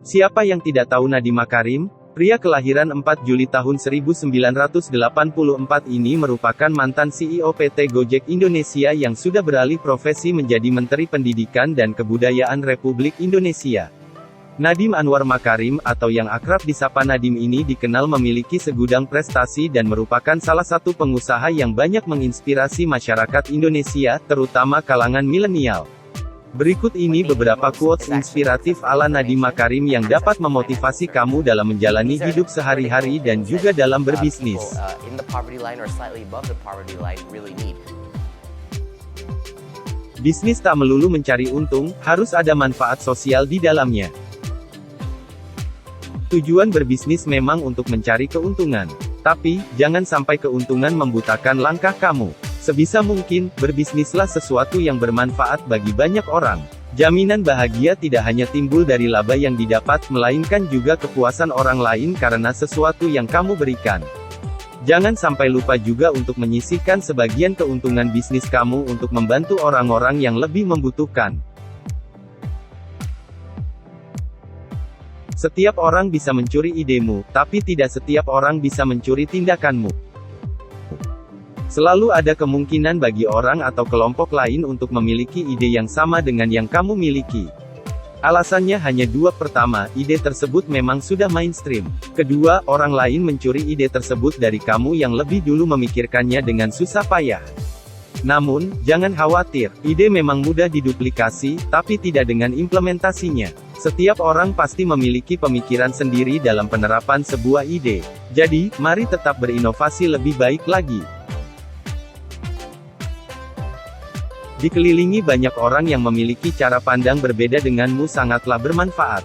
Siapa yang tidak tahu Nadiem Makarim? Pria kelahiran 4 Juli tahun 1984 ini merupakan mantan CEO PT Gojek Indonesia yang sudah beralih profesi menjadi Menteri Pendidikan dan Kebudayaan Republik Indonesia. Nadiem Anwar Makarim, atau yang akrab disapa Nadiem ini dikenal memiliki segudang prestasi dan merupakan salah satu pengusaha yang banyak menginspirasi masyarakat Indonesia, terutama kalangan milenial. Berikut ini beberapa quotes inspiratif ala Nadiem Makarim yang dapat memotivasi kamu dalam menjalani hidup sehari-hari dan juga dalam berbisnis. Bisnis tak melulu mencari untung, harus ada manfaat sosial di dalamnya. Tujuan berbisnis memang untuk mencari keuntungan. Tapi, jangan sampai keuntungan membutakan langkah kamu. Sebisa mungkin, berbisnislah sesuatu yang bermanfaat bagi banyak orang. Jaminan bahagia tidak hanya timbul dari laba yang didapat, melainkan juga kepuasan orang lain karena sesuatu yang kamu berikan. Jangan sampai lupa juga untuk menyisihkan sebagian keuntungan bisnis kamu untuk membantu orang-orang yang lebih membutuhkan. Setiap orang bisa mencuri idemu, tapi tidak setiap orang bisa mencuri tindakanmu. Selalu ada kemungkinan bagi orang atau kelompok lain untuk memiliki ide yang sama dengan yang kamu miliki. Alasannya hanya dua. Pertama, ide tersebut memang sudah mainstream. Kedua, orang lain mencuri ide tersebut dari kamu yang lebih dulu memikirkannya dengan susah payah. Namun, jangan khawatir, ide memang mudah diduplikasi, tapi tidak dengan implementasinya. Setiap orang pasti memiliki pemikiran sendiri dalam penerapan sebuah ide. Jadi, mari tetap berinovasi lebih baik lagi. Dikelilingi banyak orang yang memiliki cara pandang berbeda denganmu sangatlah bermanfaat.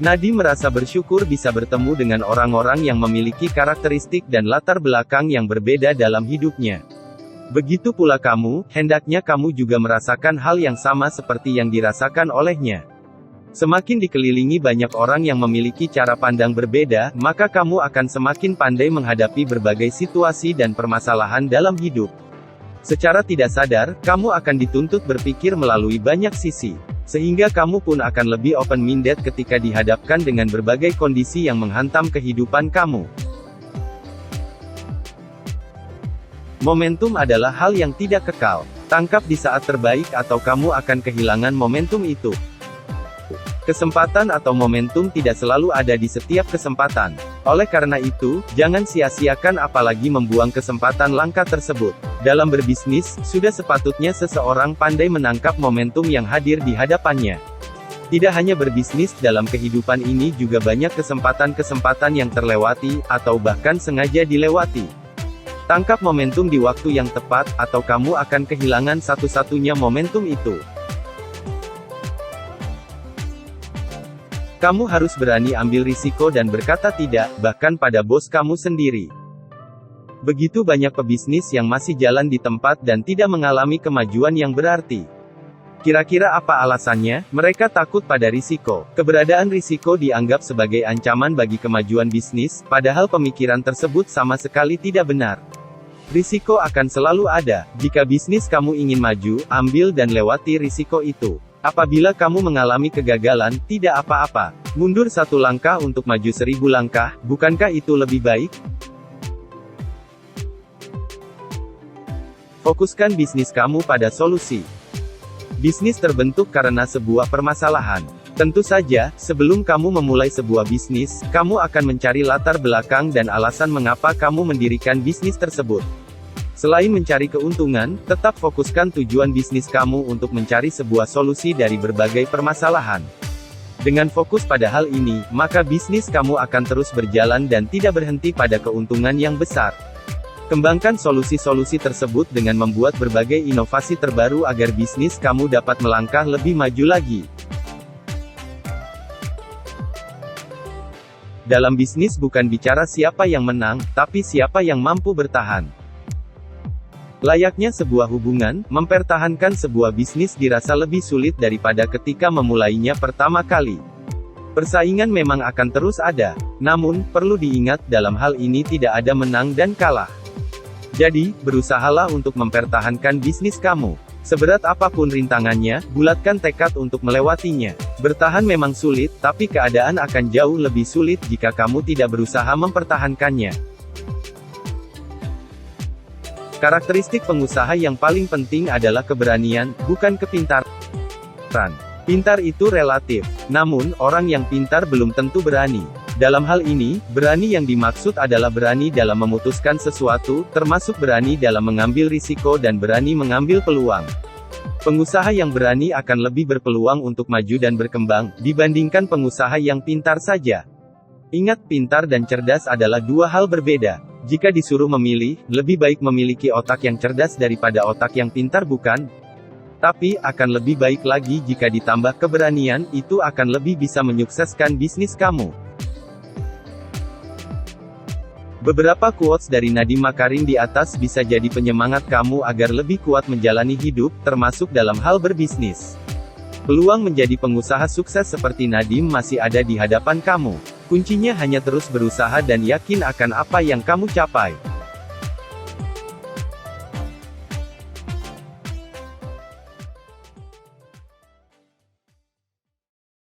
Nadiem merasa bersyukur bisa bertemu dengan orang-orang yang memiliki karakteristik dan latar belakang yang berbeda dalam hidupnya. Begitu pula kamu, hendaknya kamu juga merasakan hal yang sama seperti yang dirasakan olehnya. Semakin dikelilingi banyak orang yang memiliki cara pandang berbeda, maka kamu akan semakin pandai menghadapi berbagai situasi dan permasalahan dalam hidup. Secara tidak sadar, kamu akan dituntut berpikir melalui banyak sisi. Sehingga kamu pun akan lebih open-minded ketika dihadapkan dengan berbagai kondisi yang menghantam kehidupan kamu. Momentum adalah hal yang tidak kekal. Tangkap di saat terbaik atau kamu akan kehilangan momentum itu. Kesempatan atau momentum tidak selalu ada di setiap kesempatan. Oleh karena itu, jangan sia-siakan apalagi membuang kesempatan langka tersebut. Dalam berbisnis, sudah sepatutnya seseorang pandai menangkap momentum yang hadir di hadapannya. Tidak hanya berbisnis, dalam kehidupan ini juga banyak kesempatan-kesempatan yang terlewati, atau bahkan sengaja dilewati. Tangkap momentum di waktu yang tepat, atau kamu akan kehilangan satu-satunya momentum itu. Kamu harus berani ambil risiko dan berkata tidak, bahkan pada bos kamu sendiri. Begitu banyak pebisnis yang masih jalan di tempat dan tidak mengalami kemajuan yang berarti. Kira-kira apa alasannya? Mereka takut pada risiko. Keberadaan risiko dianggap sebagai ancaman bagi kemajuan bisnis, padahal pemikiran tersebut sama sekali tidak benar. Risiko akan selalu ada. Jika bisnis kamu ingin maju, ambil dan lewati risiko itu. Apabila kamu mengalami kegagalan, tidak apa-apa. Mundur satu langkah untuk maju 1000 langkah, bukankah itu lebih baik? Fokuskan bisnis kamu pada solusi. Bisnis terbentuk karena sebuah permasalahan. Tentu saja, sebelum kamu memulai sebuah bisnis, kamu akan mencari latar belakang dan alasan mengapa kamu mendirikan bisnis tersebut. Selain mencari keuntungan, tetap fokuskan tujuan bisnis kamu untuk mencari sebuah solusi dari berbagai permasalahan. Dengan fokus pada hal ini, maka bisnis kamu akan terus berjalan dan tidak berhenti pada keuntungan yang besar. Kembangkan solusi-solusi tersebut dengan membuat berbagai inovasi terbaru agar bisnis kamu dapat melangkah lebih maju lagi. Dalam bisnis bukan bicara siapa yang menang, tapi siapa yang mampu bertahan. Layaknya sebuah hubungan, mempertahankan sebuah bisnis dirasa lebih sulit daripada ketika memulainya pertama kali. Persaingan memang akan terus ada, namun, perlu diingat, dalam hal ini tidak ada menang dan kalah. Jadi, berusahalah untuk mempertahankan bisnis kamu. Seberat apapun rintangannya, bulatkan tekad untuk melewatinya. Bertahan memang sulit, tapi keadaan akan jauh lebih sulit jika kamu tidak berusaha mempertahankannya. Karakteristik pengusaha yang paling penting adalah keberanian, bukan kepintaran. Pintar itu relatif, namun, orang yang pintar belum tentu berani. Dalam hal ini, berani yang dimaksud adalah berani dalam memutuskan sesuatu, termasuk berani dalam mengambil risiko dan berani mengambil peluang. Pengusaha yang berani akan lebih berpeluang untuk maju dan berkembang, dibandingkan pengusaha yang pintar saja. Ingat, pintar dan cerdas adalah dua hal berbeda. Jika disuruh memilih, lebih baik memiliki otak yang cerdas daripada otak yang pintar, bukan? Tapi, akan lebih baik lagi jika ditambah keberanian, itu akan lebih bisa menyukseskan bisnis kamu. Beberapa quotes dari Nadiem Makarim di atas bisa jadi penyemangat kamu agar lebih kuat menjalani hidup, termasuk dalam hal berbisnis. Peluang menjadi pengusaha sukses seperti Nadiem masih ada di hadapan kamu. Kuncinya hanya terus berusaha dan yakin akan apa yang kamu capai.